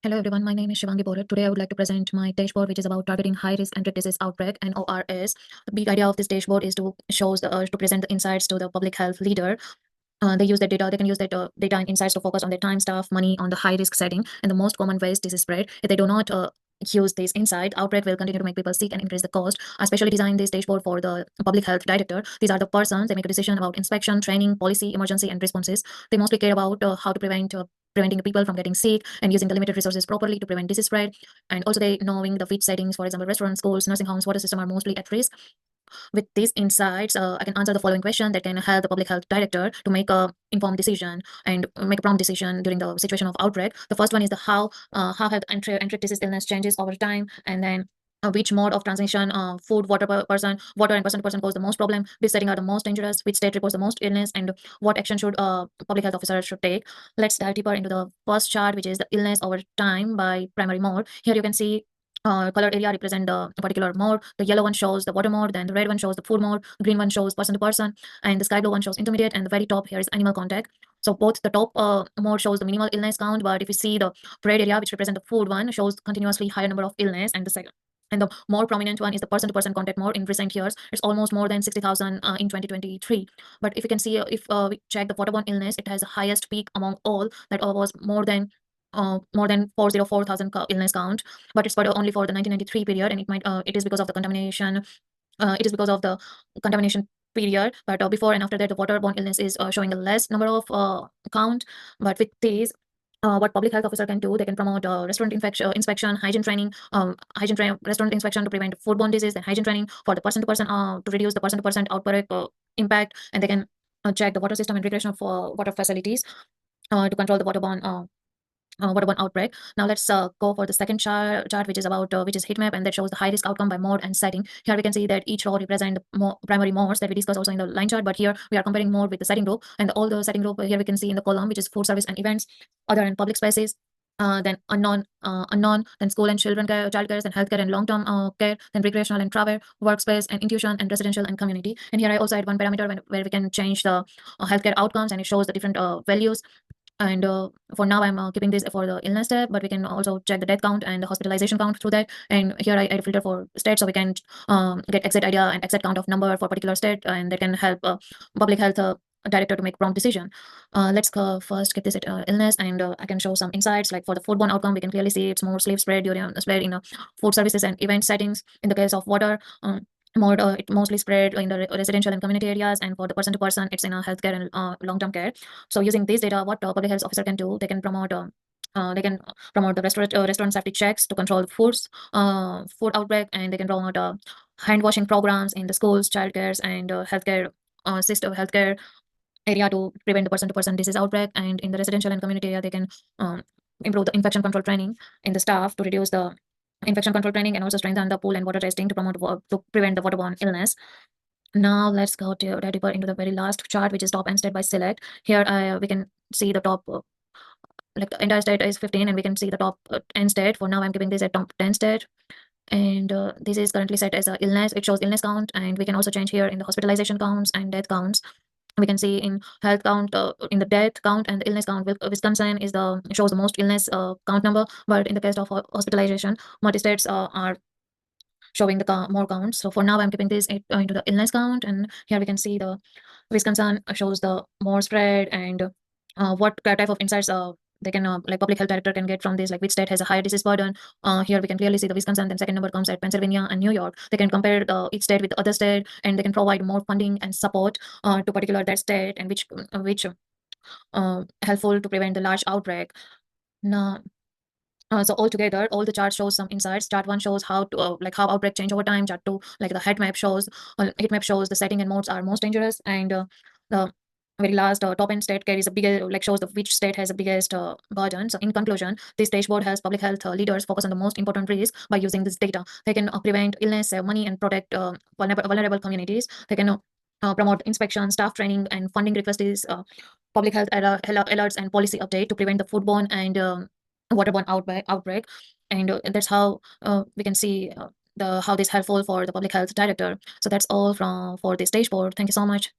Hello everyone, my name is Shivangi Borat. Today I would like to present my dashboard which is about targeting high-risk enteric disease outbreak (NORS). The big idea of this dashboard is to present the insights to the public health leader. They can use that data and insights to focus on their time, staff, money on the high-risk setting and the most common ways this is spread. If they do not use this insight, outbreak will continue to make people sick and increase the cost. I specially designed this dashboard for the public health director. These are the persons, they make a decision about inspection, training, policy, emergency and responses. They mostly care about how to preventing people from getting sick and using the limited resources properly to prevent disease spread. And also they knowing the which settings, for example, restaurants, schools, nursing homes, water system are mostly at risk. With these insights, I can answer the following question that can help the public health director to make a informed decision and make a prompt decision during the situation of outbreak. The first one is the how have enteric disease illness changes over time, and then which mode of transmission, food, water and person to person cause the most problem, which setting are the most dangerous, which state reports the most illness, and what action should public health officer should take. Let's dive deeper into the first chart, which is the illness over time by primary mode. Here you can see colored area represent the particular mode. The yellow one shows the water mode, then the red one shows the food mode, the green one shows person to person, and the sky blue one shows intermediate, and the very top here is animal contact. So both the top mode shows the minimal illness count, but if you see the red area, which represent the food one, shows continuously higher number of illness, and the more prominent one is the person-to-person contact mode. In recent years, it's almost more than 60,000 in 2023. But if you can see, if we check the waterborne illness, it has the highest peak among all. That was more than 404,000 illness count, but it's only for the 1993 period, and it is because of the contamination. It is because of the contamination period, but before and after that, the waterborne illness is showing a less number of count. But with these, what public health officer can do, they can promote restaurant inspection, hygiene training, restaurant inspection to prevent foodborne disease, and hygiene training for the person to person to reduce the person to person outbreak impact, and they can check the water system and recreational for water facilities to control the waterborne outbreak. Now let's go for the second chart, which is heat map, and that shows the high risk outcome by mode and setting. Here we can see that each row represent the primary modes that we discussed also in the line chart, but here we are comparing mode with the setting group, and all the setting group here we can see in the column, which is food service and events, other and public spaces, then unknown, then school and children care, child care, and healthcare and long-term care, then recreational and travel, workspace and intuition, and residential and community. And here I also add one parameter where we can change the healthcare outcomes, and it shows the different values. And for now, I'm keeping this for the illness tab, but we can also check the death count and the hospitalization count through that. And here I add a filter for state, so we can get exact idea and exact count of number for particular state, and that can help public health director to make prompt decision. Let's first get this illness, and I can show some insights. Like for the foodborne outcome, we can clearly see it's more spread in food services and event settings. In the case of water, it mostly spread in the residential and community areas, and for the person to person, it's in a healthcare and long-term care. So using this data, what public health officer can do, they can promote the restaurant safety checks to control the food outbreak, and they can promote hand washing programs in the schools, childcares, and healthcare area to prevent the person to person disease outbreak. And in the residential and community area, they can improve the infection control training in the staff to reduce the infection control training, and also strengthen the pool and water testing to prevent the waterborne illness. Now let's go deeper into the very last chart, which is top and state by select. Here we can see the top like the entire state is 15, and we can see the top 10 state. For now, I'm keeping this at top 10 state, and this is currently set as a illness. It shows illness count, and we can also change here in the hospitalization counts and death counts. We can see in health count, in the death count and the illness count, Wisconsin shows the most illness count number, but in the case of hospitalization, multi states are showing the more counts. So for now, I'm keeping this into the illness count, and here we can see the Wisconsin shows the more spread, and what type of insights they can like public health director can get from this, like which state has a higher disease burden. Here we can clearly see the Wisconsin, then second number comes at Pennsylvania and New York. They can compare each state with the other state, and they can provide more funding and support to particular that state, and which helpful to prevent the large outbreak. Now, so altogether, all the charts shows some insights. Chart 1 shows how outbreak change over time. Chart 2, like the heat map shows the setting and modes are most dangerous, and the very last top end state carries a bigger, shows which state has the biggest burden. So in conclusion, this dashboard helps public health leaders focus on the most important risks. By using this data, they can prevent illness, save money, and protect vulnerable communities. They can promote inspection, staff training, and funding requests, public health alerts, and policy update to prevent the foodborne and waterborne outbreak. And that's how we can see how this helpful for the public health director. So that's all for this dashboard. Thank you so much.